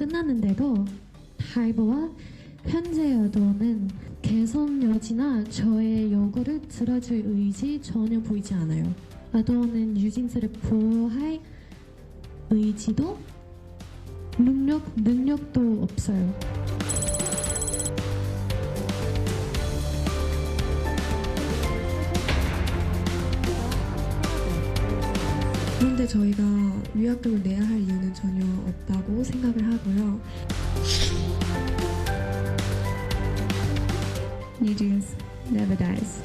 끝났는데도 하이브와 현재 어도어는 개선 여지나 저의 요구를 들어줄 의지 전혀 보이지 않아요. 어도어는 뉴진스를 보호할 의지도 능력도 없어요. 그런데 저희가 위약금을 내야 할 이유는 전혀 없다고 생각을 하고요. NewJeans never dies.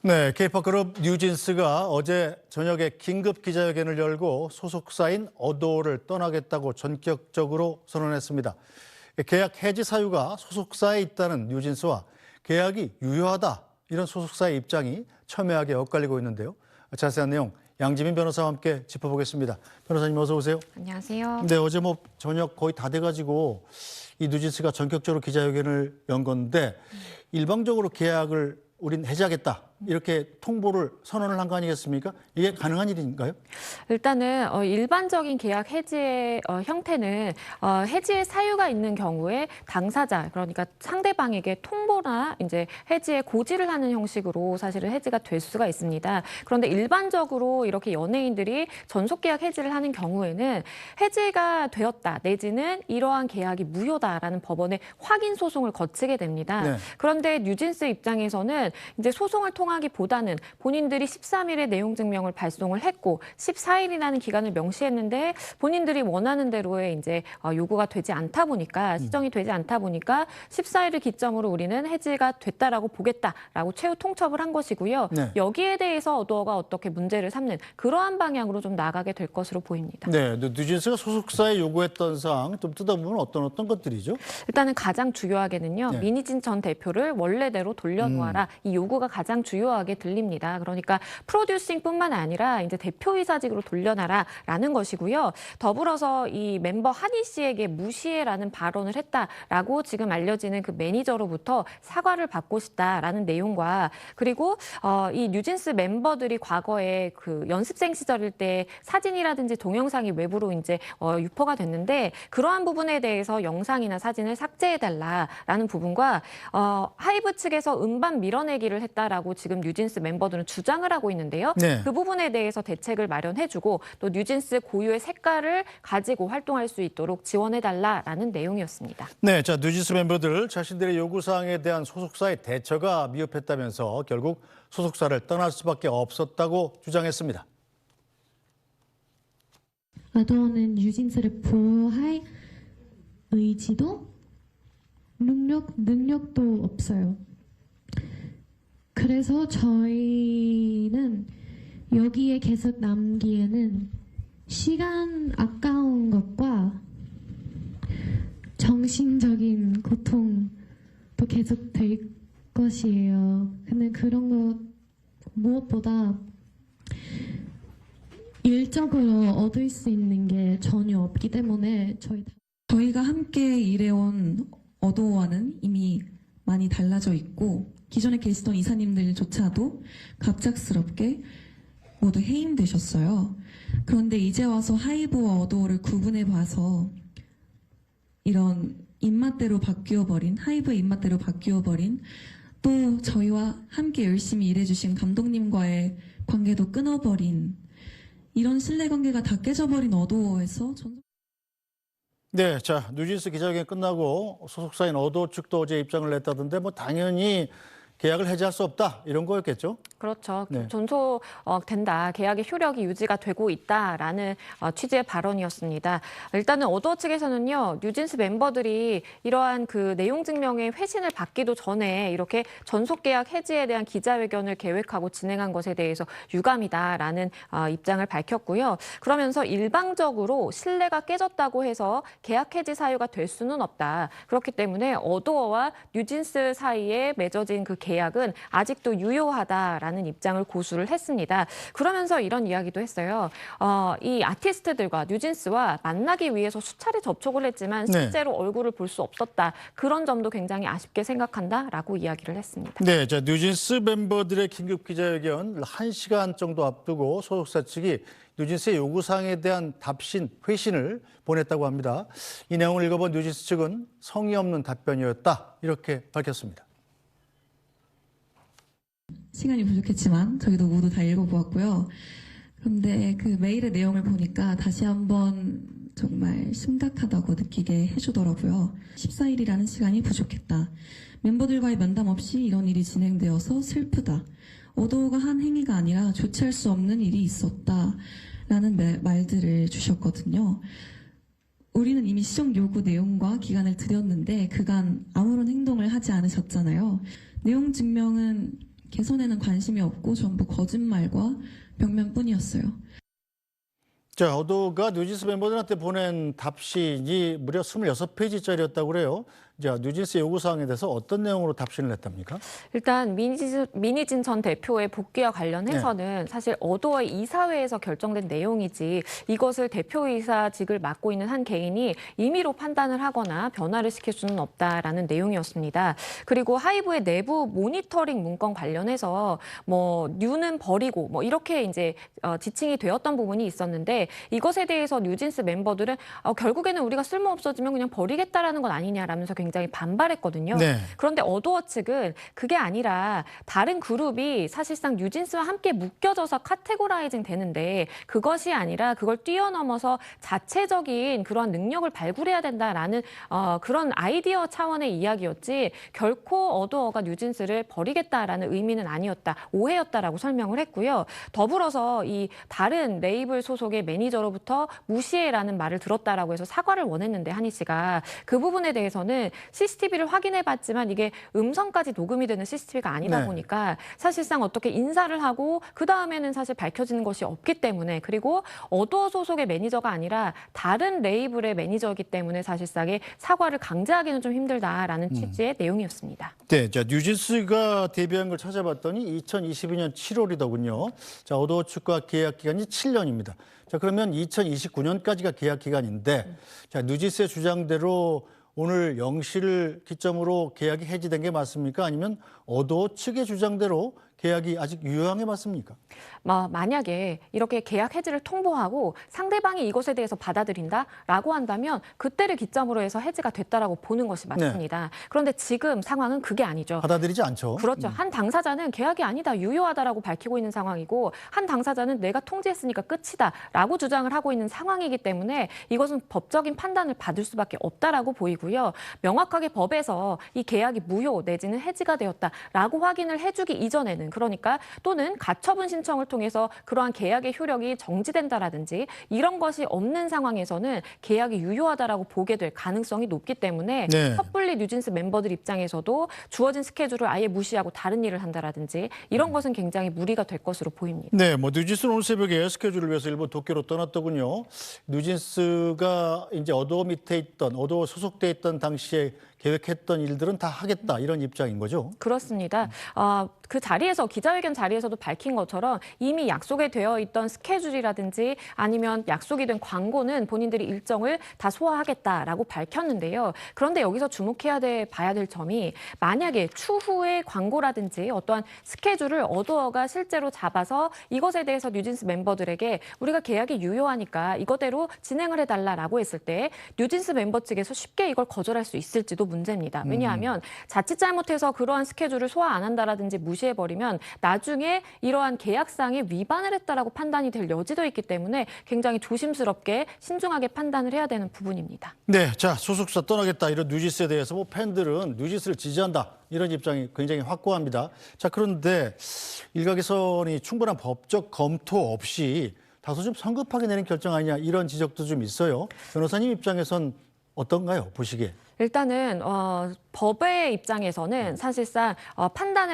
네, K-pop 그룹 뉴진스가 어제 저녁에 긴급 기자회견을 열고 소속사인 어도어를 떠나겠다고 전격적으로 선언했습니다. 계약 해지 사유가 소속사에 있다는 뉴진스와 계약이 유효하다 이런 소속사의 입장이 첨예하게 엇갈리고 있는데요. 자세한 내용 양지민 변호사와 함께 짚어보겠습니다. 변호사님 어서 오세요. 안녕하세요. 네, 어제 저녁 거의 다 돼가지고 이 뉴진스가 전격적으로 기자회견을 연 건데 일방적으로 계약을 우린 해지하겠다 이렇게 통보를 선언을 한 거 아니겠습니까? 이게 가능한 일인가요? 일단은 일반적인 계약 해지의 형태는 해지의 사유가 있는 경우에 당사자 그러니까 상대방에게 통보나 이제 해지에 고지를 하는 형식으로 사실은 해지가 될 수가 있습니다. 그런데 일반적으로 이렇게 연예인들이 전속 계약 해지를 하는 경우에는 해지가 되었다 내지는 이러한 계약이 무효다라는 법원의 확인 소송을 거치게 됩니다. 네. 그런데 뉴진스 입장에서는 이제 소송을 통하기보다는 본인들이 13일에 내용 증명을 발송을 했고 14일이라는 기간을 명시했는데 본인들이 원하는 대로의 이제 요구가 되지 않다 보니까 시정이 되지 않다 보니까 14일을 기점으로 우리는 해지가 됐다라고 보겠다라고 최후 통첩을 한 것이고요. 네. 여기에 대해서 어도어가 어떻게 문제를 삼는 그러한 방향으로 좀 나가게 될 것으로 보입니다. 네, 뉴진스가 소속사에 요구했던 사항 좀 뜯어보면 어떤 것들이죠? 일단은 가장 중요하게는요. 네. 민희진 전 대표를 원래대로 돌려놓아라. 이 요구가 가장 중요하게 들립니다. 그러니까 프로듀싱뿐만 아니라 이제 대표이사직으로 돌려놔라라는 것이고요. 더불어서 이 멤버 한희 씨에게 무시해라는 발언을 했다라고 지금 알려지는 그 매니저로부터 사과를 받고 싶다라는 내용과 그리고 이 뉴진스 멤버들이 과거에 그 연습생 시절일 때 사진이라든지 동영상이 외부로 이제 유포가 됐는데 그러한 부분에 대해서 영상이나 사진을 삭제해달라라는 부분과 하이브 측에서 음반 밀어내기를 했다라고 지금 뉴진스 멤버들은 주장을 하고 있는데요. 네. 그 부분에 대해서 대책을 마련해주고 또 뉴진스 고유의 색깔을 가지고 활동할 수 있도록 지원해달라라는 내용이었습니다. 네, 자 뉴진스 멤버들 자신들의 요구사항에 대한 소속사의 대처가 미흡했다면서 결국 소속사를 떠날 수밖에 없었다고 주장했습니다. 어도어는 뉴진스를 보호할 의지도 능력도 없어요. 그래서 저희는 여기에 계속 남기에는 시간 아까운 것과 정신적인 고통도 계속 될 것이에요. 근데 그런 거 무엇보다 일적으로 얻을 수 있는 게 전혀 없기 때문에 저희가 함께 일해온 어도어와는 이미 많이 달라져 있고 기존에 계시던 이사님들조차도 갑작스럽게 모두 해임되셨어요. 그런데 이제 와서 하이브와 어도어를 구분해 봐서 이런 입맛대로 바뀌어버린 하이브의 입맛대로 바뀌어버린 또 저희와 함께 열심히 일해주신 감독님과의 관계도 끊어버린 이런 신뢰관계가 다 깨져버린 어도어에서 네, 자 뉴진스 기자회견 끝나고 소속사인 어도어 측도 어제 입장을 냈다던데 당연히 계약을 해지할 수 없다 이런 거였겠죠? 그렇죠. 네. 존속된다. 계약의 효력이 유지가 되고 있다라는 취지의 발언이었습니다. 일단은 어도어 측에서는요. 뉴진스 멤버들이 이러한 그 내용 증명의 회신을 받기도 전에 이렇게 전속 계약 해지에 대한 기자회견을 계획하고 진행한 것에 대해서 유감이다라는 입장을 밝혔고요. 그러면서 일방적으로 신뢰가 깨졌다고 해서 계약 해지 사유가 될 수는 없다. 그렇기 때문에 어도어와 뉴진스 사이에 맺어진 그 계약은 아직도 유효하다라는 있다라는 입장을 고수를 했습니다. 그러면서 이런 이야기도 했어요. 이 아티스트들과 뉴진스와 만나기 위해서 수차례 접촉을 했지만 실제로 얼굴을 볼 수 없었다. 그런 점도 굉장히 아쉽게 생각한다라고 이야기를 했습니다. 네, 자, 뉴진스 멤버들의 긴급 기자회견 1시간 정도 앞두고 소속사 측이 뉴진스의 요구사항에 대한 답신, 회신을 보냈다고 합니다. 이 내용을 읽어본 뉴진스 측은 성의 없는 답변이었다, 이렇게 밝혔습니다. 시간이 부족했지만 저희도 모두 다 읽어보았고요. 그런데 그 메일의 내용을 보니까 다시 한번 정말 심각하다고 느끼게 해주더라고요. 14일이라는 시간이 부족했다. 멤버들과의 면담 없이 이런 일이 진행되어서 슬프다. 오도가 한 행위가 아니라 조치할 수 없는 일이 있었다. 라는 말들을 주셨거든요. 우리는 이미 시정 요구 내용과 기간을 드렸는데 그간 아무런 행동을 하지 않으셨잖아요. 내용 증명은 개선에는 관심이 없고 전부 거짓말과 벽면뿐이었어요. 자, 어도가 뉴진스 멤버들한테 보낸 답신이 무려 26페이지짜리였다고 그래요. 자, 뉴진스 요구사항에 대해서 어떤 내용으로 답신을 했답니까? 일단 민희진 전 대표의 복귀와 관련해서는 사실 어도의 이사회에서 결정된 내용이지 이것을 대표이사직을 맡고 있는 한 개인이 임의로 판단을 하거나 변화를 시킬 수는 없다라는 내용이었습니다. 그리고 하이브의 내부 모니터링 문건 관련해서 뉴는 버리고 이렇게 이제 지칭이 되었던 부분이 있었는데 이것에 대해서 뉴진스 멤버들은 결국에는 우리가 쓸모 없어지면 그냥 버리겠다라는 건 아니냐라면서 굉장히 반발했거든요. 네. 그런데 어도어 측은 그게 아니라 다른 그룹이 사실상 뉴진스와 함께 묶여져서 카테고라이징 되는데 그것이 아니라 그걸 뛰어넘어서 자체적인 그런 능력을 발굴해야 된다라는 그런 아이디어 차원의 이야기였지 결코 어도어가 뉴진스를 버리겠다라는 의미는 아니었다. 오해였다라고 설명을 했고요. 더불어서 이 다른 레이블 소속의 매니저로부터 무시해라는 말을 들었다라고 해서 사과를 원했는데 한희 씨가 그 부분에 대해서는 CCTV를 확인해봤지만 이게 음성까지 녹음이 되는 CCTV가 아니다 보니까 사실상 어떻게 인사를 하고 그 다음에는 사실 밝혀지는 것이 없기 때문에 그리고 어도어 소속의 매니저가 아니라 다른 레이블의 매니저이기 때문에 사실상의 사과를 강제하기는 좀 힘들다라는 취지의 내용이었습니다. 네, 자, 뉴진스가 데뷔한 걸 찾아봤더니 2022년 7월이더군요. 자, 어도어 측과 계약 기간이 7년입니다. 자, 그러면 2029년까지가 계약 기간인데, 자, 뉴진스의 주장대로 오늘 0시를 기점으로 계약이 해지된 게 맞습니까? 아니면 어도어 측의 주장대로 계약이 아직 유효한 게 맞습니까? 만약에 이렇게 계약 해지를 통보하고 상대방이 이것에 대해서 받아들인다라고 한다면 그때를 기점으로 해서 해지가 됐다라고 보는 것이 맞습니다. 그런데 지금 상황은 그게 아니죠. 받아들이지 않죠. 그렇죠. 한 당사자는 계약이 아니다, 유효하다라고 밝히고 있는 상황이고 한 당사자는 내가 통지했으니까 끝이다라고 주장을 하고 있는 상황이기 때문에 이것은 법적인 판단을 받을 수밖에 없다라고 보이고요. 명확하게 법에서 이 계약이 무효 내지는 해지가 되었다라고 확인을 해주기 이전에는 그러니까 또는 가처분 신청을 통해서 그러한 계약의 효력이 정지된다라든지 이런 것이 없는 상황에서는 계약이 유효하다라고 보게 될 가능성이 높기 때문에 섣불리 뉴진스 멤버들 입장에서도 주어진 스케줄을 아예 무시하고 다른 일을 한다라든지 이런 것은 굉장히 무리가 될 것으로 보입니다. 네, 뉴진스는 오늘 새벽에 스케줄을 위해서 일본 도쿄로 떠났더군요. 뉴진스가 이제 어도어 밑에 있던 어도어 소속돼 있던 당시에 계획했던 일들은 다 하겠다 이런 입장인 거죠? 그렇습니다. 그 자리에서 기자회견 자리에서도 밝힌 것처럼 이미 약속이 되어 있던 스케줄이라든지 아니면 약속이 된 광고는 본인들이 일정을 다 소화하겠다라고 밝혔는데요. 그런데 여기서 봐야 될 점이 만약에 추후에 광고라든지 어떠한 스케줄을 어도어가 실제로 잡아서 이것에 대해서 뉴진스 멤버들에게 우리가 계약이 유효하니까 이거대로 진행을 해달라라고 했을 때 뉴진스 멤버 측에서 쉽게 이걸 거절할 수 있을지도 문제입니다. 왜냐하면 자칫 잘못해서 그러한 스케줄을 소화 안 한다라든지 무시해버리면 나중에 이러한 계약상에 위반을 했다라고 판단이 될 여지도 있기 때문에 굉장히 조심스럽게 신중하게 판단을 해야 되는 부분입니다. 네, 자, 소속사 떠나겠다 이런 뉴진스에 대해서 팬들은 뉴진스를 지지한다 이런 입장이 굉장히 확고합니다. 자, 그런데 일각에서는 충분한 법적 검토 없이 다소 좀 성급하게 내린 결정 아니냐 이런 지적도 좀 있어요. 변호사님 입장에선 어떤가요, 보시기에? 일단은 법의 입장에서는 사실상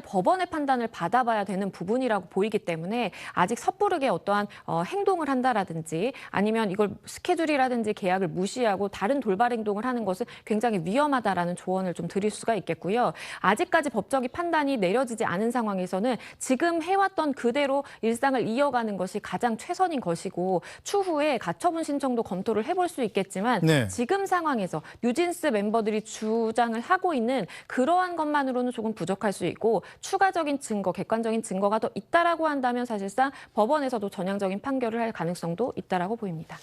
법원의 판단을 받아봐야 되는 부분이라고 보이기 때문에 아직 섣부르게 어떠한 행동을 한다라든지 아니면 이걸 스케줄이라든지 계약을 무시하고 다른 돌발 행동을 하는 것은 굉장히 위험하다라는 조언을 좀 드릴 수가 있겠고요. 아직까지 법적인 판단이 내려지지 않은 상황에서는 지금 해왔던 그대로 일상을 이어가는 것이 가장 최선인 것이고 추후에 가처분 신청도 검토를 해볼 수 있겠지만 네. 지금 상황에서 뉴진스 멤버들이 주장을 하고 있는 그러한 것만으로는 조금 부족할 수 있고 추가적인 증거, 객관적인 증거가 더 있다라고 한다면 사실상 법원에서도 전향적인 판결을 할 가능성도 있다라고 보입니다.